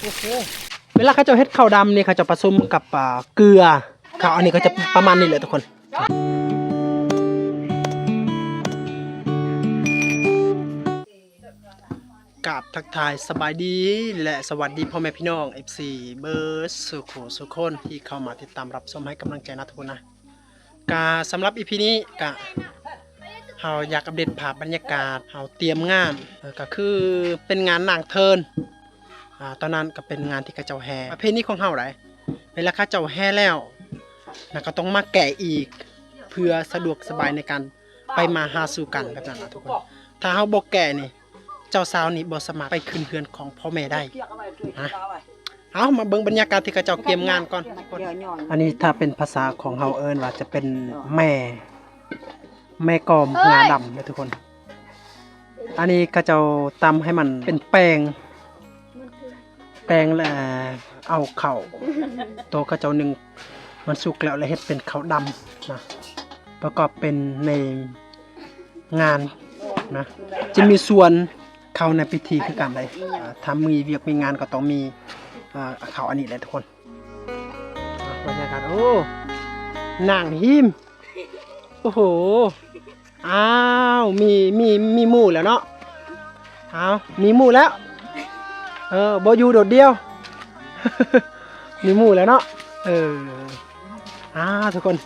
โอ้โหเวลาเขาจะเฮ็ดข้าวดำนี่เขาจะผสมกับเกลือข้าวอันนี้ก็จะประมาณนี้แหละทุกคนกราบทักทายสบายดีและสวัสดีพ่อแม่พี่น้อง FC เบิร์ดสุขคนที่เข้ามาติดตามรับชมให้กำลังใจนะทุกคนนะกาสำหรับ EP นี้กะเฮาอยากอัปเดตภาพบรรยากาศเฮาเตรียมงานก็คือเป็นงานนางเทินตอนนั้นก็เป็นงานที่เขาเจ้าแห่ประเพณีของเฮาได้เวลาเขาเจ้าแห่แล้วนะก็ต้องมาแกะอีกเพื่อสะดวกสบายในการไปมาหาสู่กันแบบนั้นนะทุกคนถ้าเฮาบ่แกะนี่เจ้าสาวนี่บ่สามารถไปขึ้นเรือนของพ่อแม่ได้นะเอามาเบิ่งบรรยากาศที่เขาเจ้าเตรียมงานก่อนอันนี้ถ้าเป็นภาษาของเฮาเอิ้นว่าจะเป็นแม่กอมงาดำนะทุกคนอันนี้ก็จะตำให้มันเป็นแป้งแล้วเอาเข่าตัวก็จะหนึ่งมันสุกแล้วแล้วเฮ็ดเป็นข้าวดำนะประกอบเป็นในงานนะจะมีส่วนเข้าในพิธีคือกันเลยถ้ามีเวียกมีงานก็ต้องมีข้าวอันนี้แหละทุกคนบรรยากาศโอ้นางหิมโอ้โหอ้าวมีหมู่แล้วเนาะอ้าวมีหมู่แล้วบ่อยู่โดดเดียว มีหมู่แล้วเนาะทุกคน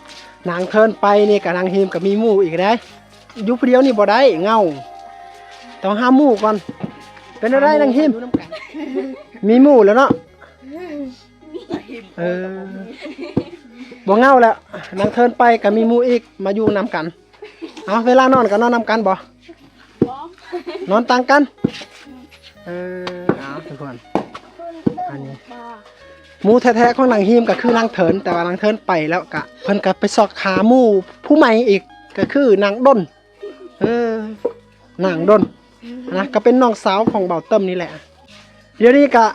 นางเทินไปนี่กับนางหิมกับมีหมู่อีกได้อยู่ผู้เดียวนี่บ่ได้เงาต้องหาหมู่ก่อนเป็นอะไรนางหิมมีหมู่แล้วเนาะบ่เงาแล้วนางเทินไปกับมีหมู่อีกมาอยู่นำกันเอาเวลานอนก็นอนนำกันบ่นอนต่างกันทุกคนอันนี้หมู่แท้ๆของนางหิมก็คือนางเถินแต่ว่านางเถินไปแล้วก็เพิ่นก็ไปสอกขาหมู่ผู้ใหม่อีกก็คือนางด้นนางด้นนะก็เป็นน้องสาวของเบาเติมนี่แหละเดี๋ยวนี้ก็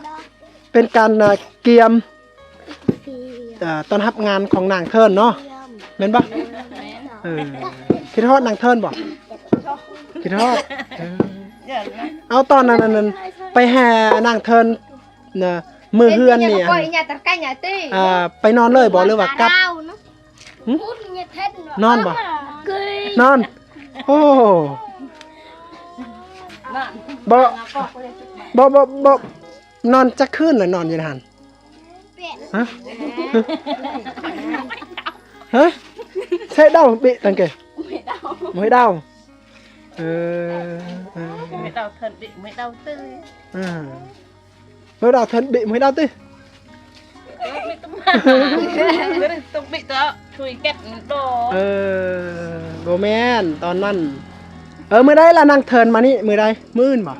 เป็นการเกียมต้อนรับงานของนางเทินเนาะแม่นบ่คิดฮอดนางเทินบ่คิดฮอดเอาตอนนั้นไปแห่นางเทินนะมือเฮือนนี่ไปนอนเลยบ่หรือว่ากลับนอนบ่นอนโอ้บ่นอนจักคืนน่ะนอนอยู่หั่นฮะใช่เด้าปิตังเกไม่เด้าไม่đau thân bị mới đau tư mới đau thân bị mới đau tưต้องbị đó chui kẹt đồ โบแมนตอนนั้นมือได้ละนางเทินมานี่มือได้มืออื่นบ่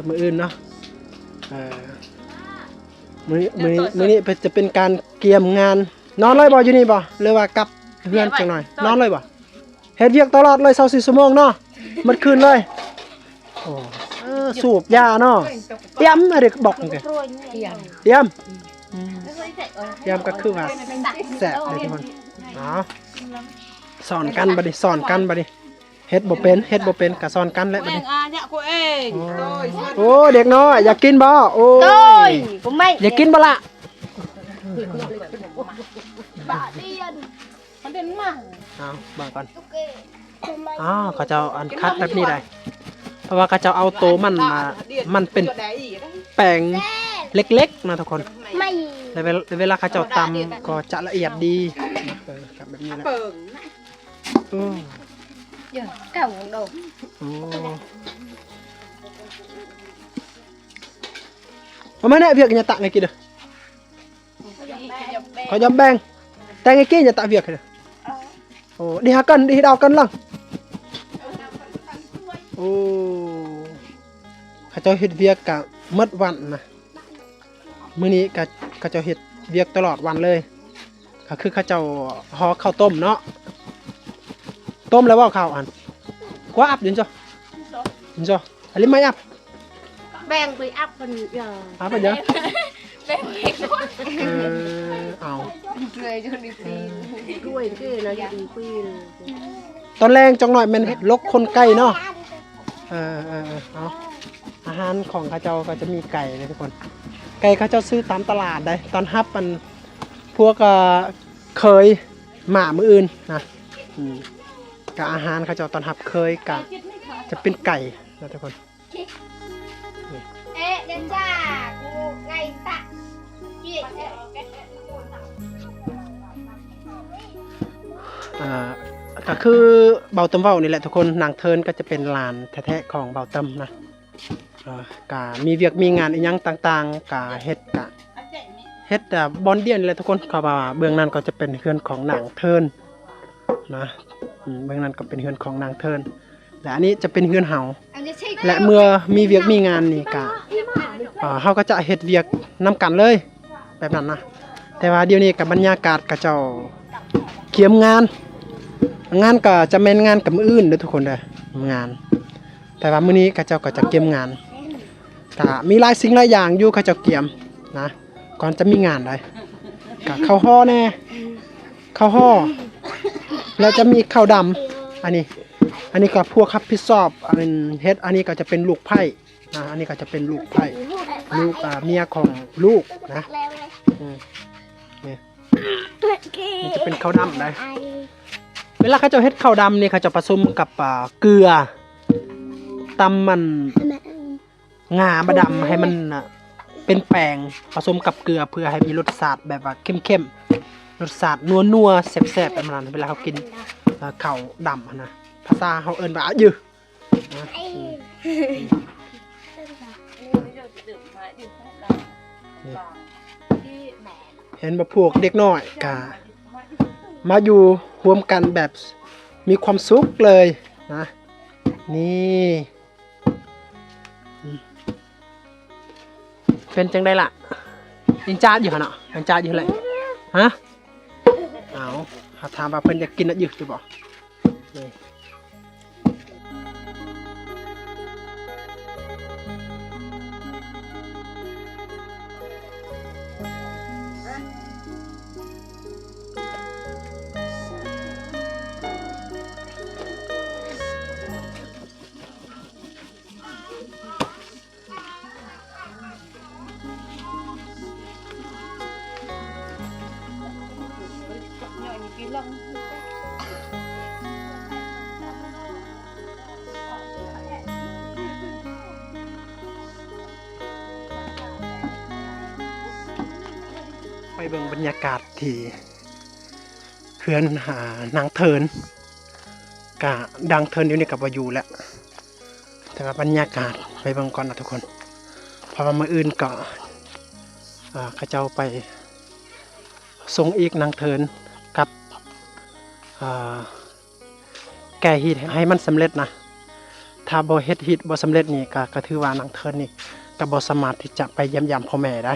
มืออื่นเนาะมือนี่จะเป็นการเกียมงานนอนเลยบ่อยู่นี่บ่หรือว่ากลับเฮือนจังหน่อยนอนเลยบ่เฮ็ดเวียกตลอดเลย24ชั่วโมงเนาะมันคืนเลยโอ้สูบยาเนาะเตรียมอะไรบอกกันเตรียมก็คือว่าแซ่บเลยทุกคนสอนกันบัดนี้สอนกันบัดนี้เฮ็ดบ่เป็นก็สอนกันแหละบัดนี้โอ้เด็กน้อยอยากกินบ่โอ้ยอยากกินบ่ล่ะบางก่อนเขาจะอันคัดแบบนี้ได้เพราะว่าเขาจะเอาโตมันเป็นแป้งเล็กๆนะทุกคนเวลาเขาจะตำก็จะละเอียดดีกับแบบนี้แหละเก่าโดดเอามาเนี่ยviệc nhà tạ ngày kia được có dám bang tay ngày kia nhà tạ việc rồi đi há cân đi đào cân lăngเขาจะเฮ็ดเวียกกะหมดวันนะมื้อนี้เขาจะเฮ็ดเวียกตลอดวันเลยก็คือเขาเจ้าห่อข้าวต้มเนาะต้มแล้วว่าข้าวอันกว่าอับยินจ้ะอันนี้ไม่อับแบ่งไปอัพคนเยอะอับไปเยอะแบ่งไปคนเอาเลยจนดีปีด้วยคือนะดีปีตอนแรงจังหน่อยมันลกคนใกล้เนาะเอา หารของเขาเจ้าก็จะมีไก่เลยทุกคนไก่เขาเจ้าซื้อตามตลาดได้ตอนฮับมันพวกเคยหมามืออื่นนะกับอาหารเขาเจ้าตอนฮับเคยกับจะเป็นไก่นะทุกคนเอ๊ะเดี๋ยวจ้ากูไงตะเจี๊ยก็คือเบาตำเว้านี่แหละทุกคนนางเทินก็จะเป็นลานแท้ๆของเบาตำนะกะมีเวียกมีงานอีหยังต่างๆกะเฮ็ดบอนเดียนนี่แหละทุกคนเขาว่าเบื้องนั้นก็จะเป็นเฮือนของนางเทินนะเบื้องนั้นก็เป็นเฮือนของนางเทินและอันนี้จะเป็นเฮือนเฮาและเมื่อมีเวียกมีงานนี่กะเฮาก็จะเฮ็ดเวียกนำกันเลยแบบนั้นนะแต่ว่าเดี๋ยวนี้กับบรรยากาศก็เจ้าเกียมงานก็จะแม่นงานกับมื้ออื่นเด้อทุกคนเด้องานแต่ว่ามื้อนี้เขาเจ้าก็จะเกียมงานก็มีหลายสิ่งหลายอย่างอยู่เขาเจ้าเกียมนะก่อนจะมีงานได้ก็ข้าวห่อแน่ข้าวห่อแล้วจะมีข้าวดำอันนี้ก็พวกรับผิดชอบอันเฮ็ดอันนี้ก็จะเป็นลูกไผ่นะอันนี้ก็จะเป็นลูกไผ่ลูกเมียของลูกนะนี่จะเป็นข้าวดำได้เวลาเขาจะเฮ็ดข้าวดำนี่เขาจะผสมกับเกลือตำมันงาบะดำให้มันเป็นแป้งผสมกับเกลือเพื่อให้มีรสชาติแบบว่าเข้มๆรสชาตินัวๆแซ่บๆประมาณนั้นเวลาเขากินข้าวดำนะภาษาเขาเอิ้นว่าอะยือเห็นบ่พวกเด็กน้อยกะมาอยู่รวมกันแบบมีความสุขเลยนะนี่เป็นจังได้ล่ะยังจ้าอยู่เหรอยังจ้าอยู่เลยฮะเอาถามว่าเพิ่นอยากกินอะไรอยู่จะบอกไปเบิ่งบรรยากาศที่เฮือนนางเทินกะดังเทินอยู่นี่กับวายูแล้วแต่ว่าบรรยากาศไปเบิ่งก่อนนะทุกคนเพราะว่ามื้ออื่นก็เขาเจ้าไปส่งอีกนางเทินกับแก่ฮีทให้มันสำเร็จนะถ้าบ่เฮ็ดฮีทบ่สำเร็จนี่ก็ถือว่านางเทินนี่ก็บ่สามารถที่จะไปเยี่ยมยามพ่อแม่ได้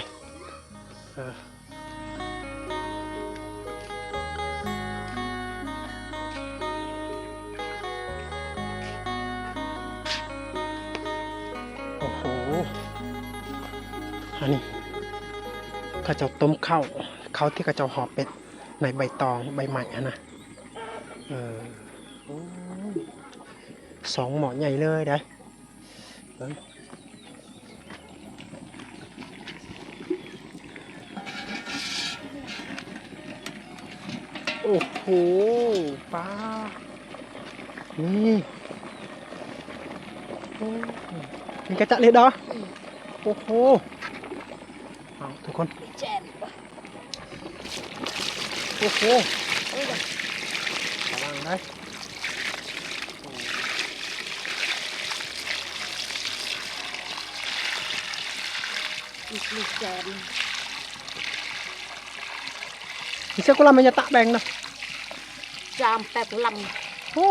โอ้โหอันนี้เขาเจ้าต้มข้าวที่เขาเจ้าห่อเป็ดในใบตองใบใหม่นะ2 หม้อใหญ่เลยได้โอ้โหป้านี่มีกระจะเลยดอโอ้โหเอาทุกคนโอ้โหระวังได้มีเสื้อกุหลาบมันจะตะแบงนะจามแปดลโอ้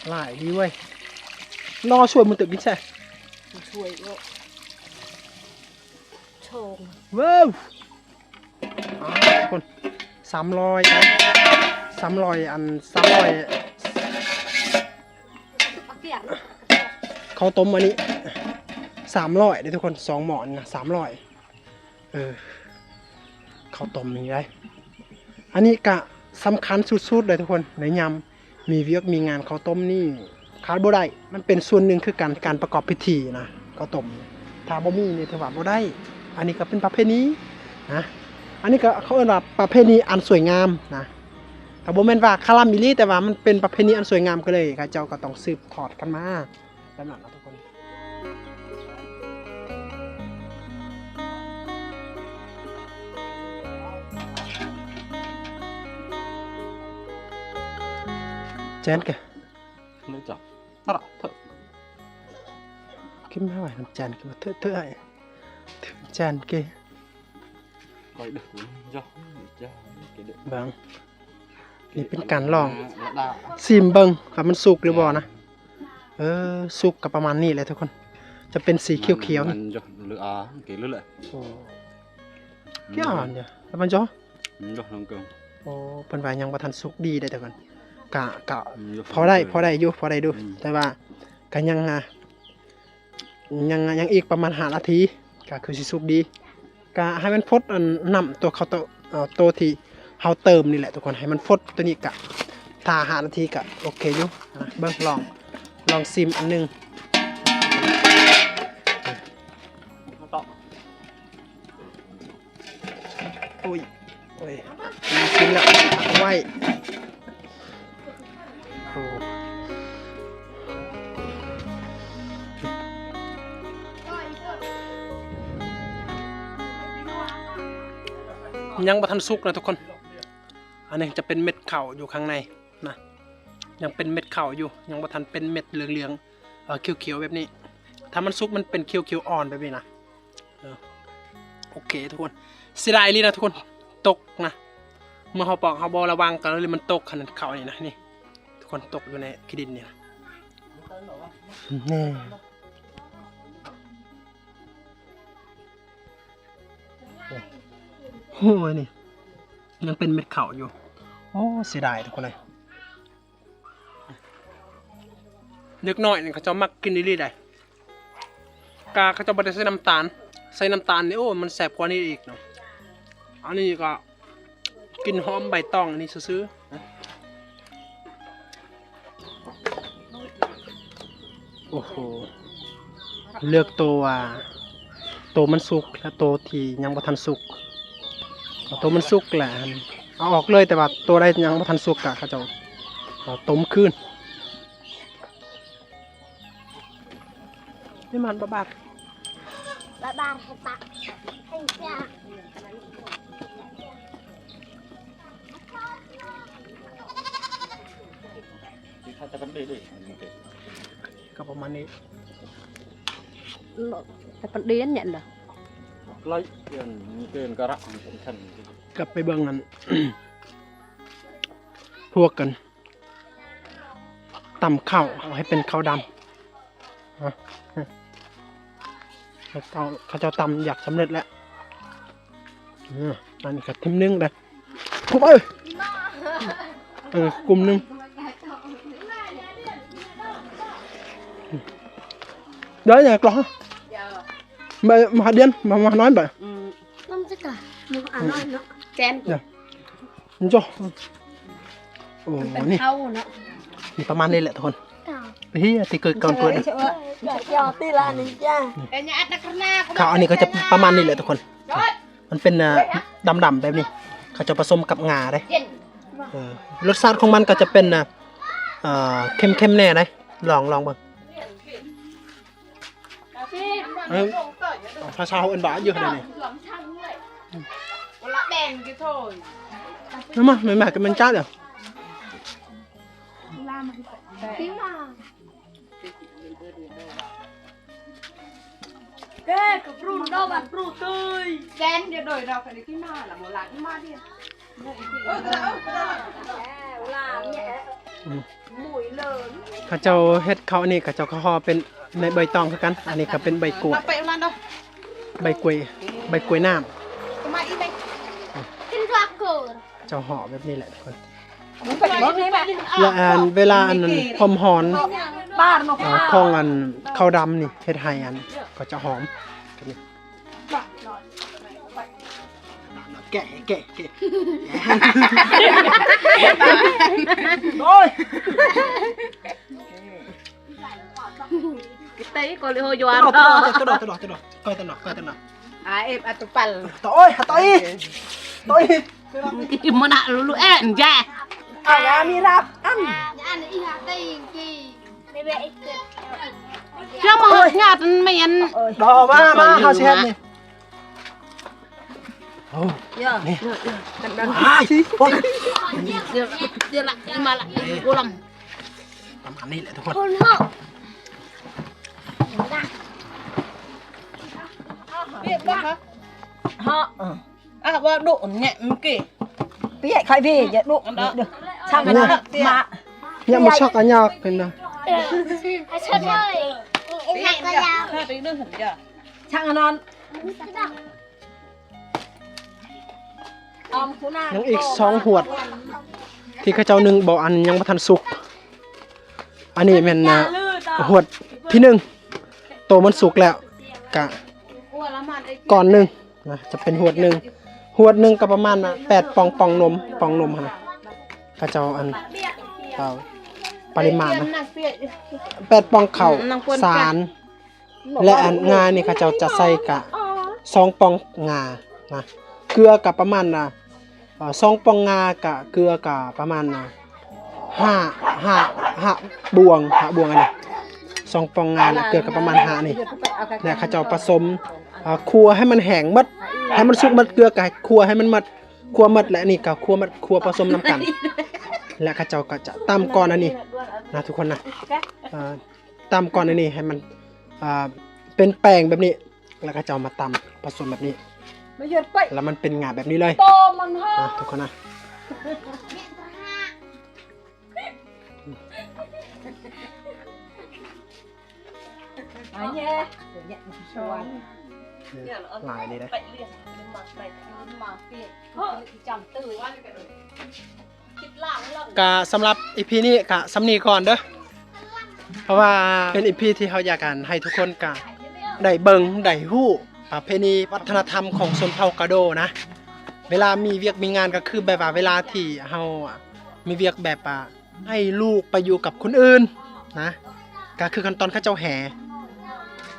หลายดีเว้ยรอช่วยมันตึกดิใช่ำช่วยก็โชงว้าวคน300นะ300อัน300ข้าวต้มอันนี้300ได้ทุกคน2 หม้อนะ300ข้าวต้มนี่ได้อันนี้กะสำคัญสุดๆเลยทุกคนในยำมีเวียกมีงานข้าวต้มนี่ขาดบ่ได้มันเป็นส่วนหนึ่งคือการประกอบพิธีนะ ข้าวต้มถ้าบ่มีนี่ถือว่าบ่ได้อันนี้ก็เป็นประเพณีนะอันนี้ก็เขาเรียกว่าประเพณีอันสวยงามนะแต่บ่แม่นว่าคารามิลีแต่ว่ามันเป็นประเพณีอันสวยงามก็เลยเขาเจ้าก็ต้องสืบทอดกันมาแบบนั้นนะทุกคนแจนแก Nó chọc nó đọc thật ขึ้นมาไหวน้ำจานขึ้นมาเถอะไอ้ถึงจานเก Rồi được cho cái đệm บางนี่เป็นการลอง Nó đạ ซิมเบิงครับมันสุกหรือบ่นะสุกกับประมาณนี้แหละทุกคนจะเป็นสีเขียวๆนี่ Cho lửa cái lửa lại โอ้กี่อ่อนเดี๋ยวแล้วมันจ้อ Cho nông cường โอ้เพิ่นว่ายังบ่ทันสุกดีได้ทุกคนกะพอได้อยู่พอได้ดูแต่ว่าก็ยังอีกประมาณ5นาทีก็คือสิสุกดีก็ให้มันฟดอันน้ำตัวเขาตัวที่เฮาเติมนี่แหละทุกคนให้มันฟดตัวนี้กะถ้า5นาทีก็โอเคอยู่นะเบิ่งลองซิมอันหนึง Nó to โอ้ยมีซิมแล้วเอาไว้โอ้ยังบ่ทันสุกนะทุกคน อันนี้จะเป็นเม็ดข้าวอยู่ข้างในนะ ยังเป็นเม็ดข้าวอยู่ ยังบ่ทันเป็นเม็ดเหลืองๆเขียวๆแบบนี้ ถ้ามันสุกมันเป็นเขียวๆอ่อนแบบนี้นะโอเคทุกคนเสียดายเลยนะทุกคนตกนะ เมื่อเขาปอกเขาบอระวังกันเลยมันตกขนาดข้าวนี่นะนี่ทุกคนตกอยู่ในขี้ดินนี่นะนี่โอ้ยนี่ยังเป็นเม็ดข้าวอยู่โอ้เสียดายทุกคนเลยเล็กน้อยนี่เขาจะมักกินนี่ได้กาเขาจะบดใส่น้ำตาลนี่โอ้มันแสบกว่านี้อีกเนาะอันนี้ก็กินหอมใบตองอันนี้ซื้อโอ้โหเลือกตัวมันสุกแล้วตัวที่ยังบ่ทันสุกเอาตัวมันสุกแหละเอาออกเลยแต่ว่าตัวใดยังบ่ทันสุกอะเขาจะเอาต้มคืนนี่มันบาบ Bà bà phải tặng anh cha. Thì thay ta vẫn đi đi ก็ประมาณนี้ แต่ปันดีนั่นnhận rồi Lấy tiền cà rạ cũng thành กลับไปเบิ่งนั้น พวกกันตำข้าวเอาให้เป็นข้าวดำฮะเขาจะตำอยากสำเร็จแล้วอันนี้ก็ทิมนึงเลยคุบเอ้ยกลุ่มนึงเดี๋ยวอย่ากรอมาเดียนมาน้อยไป Không chắc cả. Nó ăn nói nó. Chen. นี่จ้ะโอ้นี่ Thâu nó. นี่ประมาณนี้แหละทุกคนเฮียที่เกิดก่อนเกิด cho tí la này cha Cái nhà đặt na. ข้าวอันนี้ก็จะประมาณนี้แหละทุกคน มันเป็นดำๆแบบนี้ เขาจะผสมกับงาได้รสชาติของมันก็จะเป็นเข้มๆแน่เลยลองเบิ่งภาษาเอิ้นว่าเยอะขนาดนี้ Lá đèn cái thôi. นั่นมาแม่ๆก็มันจ้าเดี๋ยว Tí mà. cái prun đâu bạn prun tươi Chen để đổi đâu phải cái ma là một lá cái ma đi. làm nhẹ mùi lớn เขาเจ้าเฮ็ดเขาวนี่เขาเจ้าก็ห่อเป็นในใบตองคือกัน อันนี้ก็เป็นใบกล้วย Nó bậy lan đâu. ใบกล้วยน้ Cái ma đi đây. Cái loạt cửa. ำเจ้าห่อแบบนี้แหละทุกคน muốn phải bớt đấy bạn และเวลาอันนั้นความหอน ba nó ของอันข้าวดำนี่เฮ็ดให้อันก็จะหอมกันนี่แกะโอ้ย tay có lì hồi doan ตะ đó ดอกก้อยตะดอก à em ăn tụi pal ต่อย cái chim mà nạ lulu en ja เอาละมีรับอัน Ăn đi hạt tây kì. Bê bê ít tuyệt. cho mà nhạt mày ăn ดอกมาเฮาแชมนี่โอ้ giờ อ้ายโอ้ย dia lại mà lại cô làm ประมาณนี้แหละทุกคน Hôn hộ. biết bác hả họ à vào độ nhẹ kì biết khai về vậy độ đó được sang cái đó mà เนี่ยมันช็อกอันยากเป็นนะ Hãy sớm thôi. Em nặng có dao. hai tí nữa hẳn giờ sang cái nonยังอีก2หวด ที่เขาเจ้า1บ่อันยังบ่ทันสุกอันนี้แม่นหวดที่1โตมันสุกแล้วกะก่อนหนึงนะจะเป็นหวดหนึงก็ประมาณ8ปองนมหั่นเขาเจ้าอันปริมาณนะ8ปองข้าวสารและอันงานี่เขาเจ้าจะใส่กะ2ปองงานะเกลือกับประมาณ2ปองงากะเกลือกะประมาณ5บวงอันนี้2ปองงาและเกลือกับประมาณ5นี่และเขาเจ้าผสมคั่วให้มันแห้งหมดให้มันสุกหมดเกลือกับคั่วให้มันหมดคั่วหมดและนี่ก็คั่วหมดคั่วผสมน้ำกัน และเขาเจ้าก็จะตำก่อนอันนี้นะทุกคนนะตำก่อนอันนี้ให้มันเป็นแป้งแบบนี้แล้วเขาเจ้ามาตำผสมแบบนี้ bây giờ vậy แล้วมันเป็นงาแบบนี้เลย toมันฮะ ทุกคนนะ anh nhé nhận cho หลายเลยนะ กะสำหรับอีพีนี้กะสำนีก่อนเด้อเพราะว่าเป็นอีพีที่เขาอยากกันให้ทุกคนกะได้เบิ่งได้ฮู้ประเพณีวัฒนธรรมของชนเผ่ากะโดนะเวลามีเวียกมีงานก็คือแบบว่าเวลาที่เฮามีเวียกแบบให้ลูกไปอยู่กับคนอื่นนะก็คือขั้นตอนเขาเจ้าแห่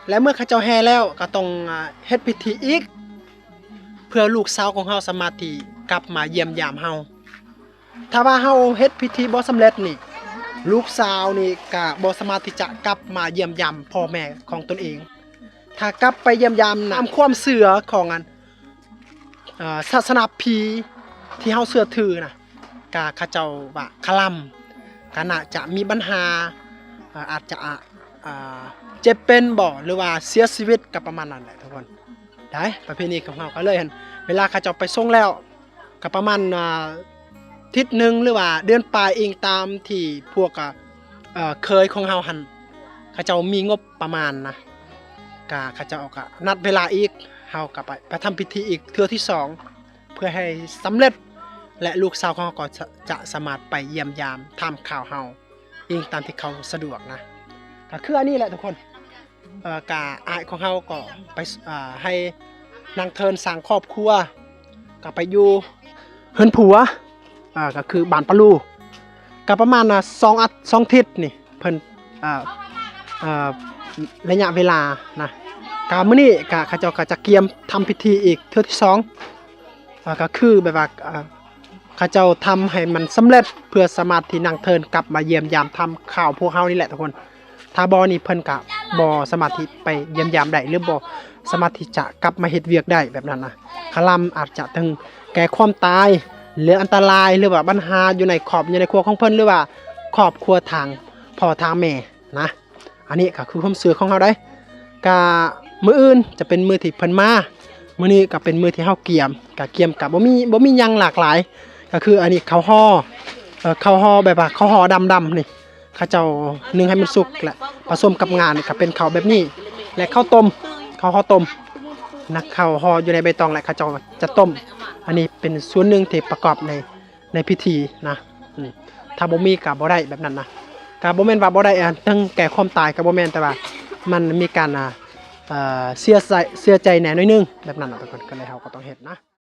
และเมื่อเขาเจ้าแห่แล้วก็ต้องเฮ็ดพิธีอีกเพื่อลูกสาวของเฮาสามารถที่กลับมาเยี่ยมยามเฮาถ้าว่าเฮาเฮ็ดพิธีบ่สำเร็จนี่ลูกสาวนี่ก็บ่สามารถที่จะกลับมาเยี่ยมยามพ่อแม่ของตนเองถ้ากลับไปเยี่ยมยามตามความเชื่อของศาสนาพีที่เฮาเชื่อถือนะก็เขาเจ้าว่าคลำก็น่าจะมีปัญหาอาจจะเจ็บเป็นบ่หรือว่าเสียชีวิตก็ประมาณนั้นแหละทุกคนได้ประเพณีของเฮาก็เลยหั่นเวลาเขาเจ้าไปส่งแล้วก็ประมาณทิศหนึ่งหรือว่าเดือนปลายเองตามที่พวกเคยของเฮาหันเขาเจ้ามีงบประมาณนะก็เขาเจ้าก็นัดเวลาอีกเฮาก็ไปทำพิธีอีกเทื่อที่2เพื่อให้สำเร็จและลูกสาวของเฮาก็จะสามารถไปเยี่ยมยามทำข่าวเฮาเองตามที่เขาสะดวกนะก็คืออันนี้แหละทุกคนกะอายของเฮาก็ไปให้นางเทินสร้างครอบครัวก็ไปอยู่เฮือนผัวก็คือบ้านปะลูก็ประมาณ2 ทิศนี่เพิ่นระยะเวลานะกะมื้อนี้ก็เขาเจ้าก็จะเกียมทำพิธีอีกเทื่อที่2ก็คือแบบว่าเขาเจ้าทำให้มันสำเร็จเพื่อสามารถที่นางเทินกลับมาเยี่ยมยามทำข่าวพวกเฮานี่แหละทุกคนถ้าบ่นี่เพิ่นก็บ่สามารถที่ไปเยี่ยมยามได้หรือบ่สามารถที่จะกลับมาเฮ็ดเวียกได้แบบนั้นนะคลำอาจจะถึงแก่ความตายหรืออันตรายหรือว่าปัญหาอยู่ในครอบครัวของเพิ่นหรือว่าครอบครัวทางพ่อทางแม่นะอันนี้ก็คือความเชื่อของเฮาได้ก็มื้ออื่นจะเป็นมื้อที่เพิ่นมามื้อนี้ก็เป็นมื้อที่เฮาเกียมก็เกียมก็บ่มีหยังหลากหลายก็คืออันนี้ข้าวห่อแบบว่าข้าวห่อดำๆนี่เขาเจ้านึ่งให้มันสุกและผสมกับงานี่ก็เป็นข้าวแบบนี้และข้าวห่อต้มนะข้าวห่ออยู่ในใบตองและเขาเจ้าจะต้มอันนี้เป็นส่วนหนึ่งที่ประกอบในพิธีนะถ้าบ่มีก็บ่ได้แบบนั้นนะก็บ่แม่นว่าบ่ได้ทั้งแก่ความตายก็บ่แม่นแต่ว่ามันมีการเสียใจแหน่น้อยนึงแบบนั้นทุกคนก็เลยเฮาก็ต้องเฮ็ดนะ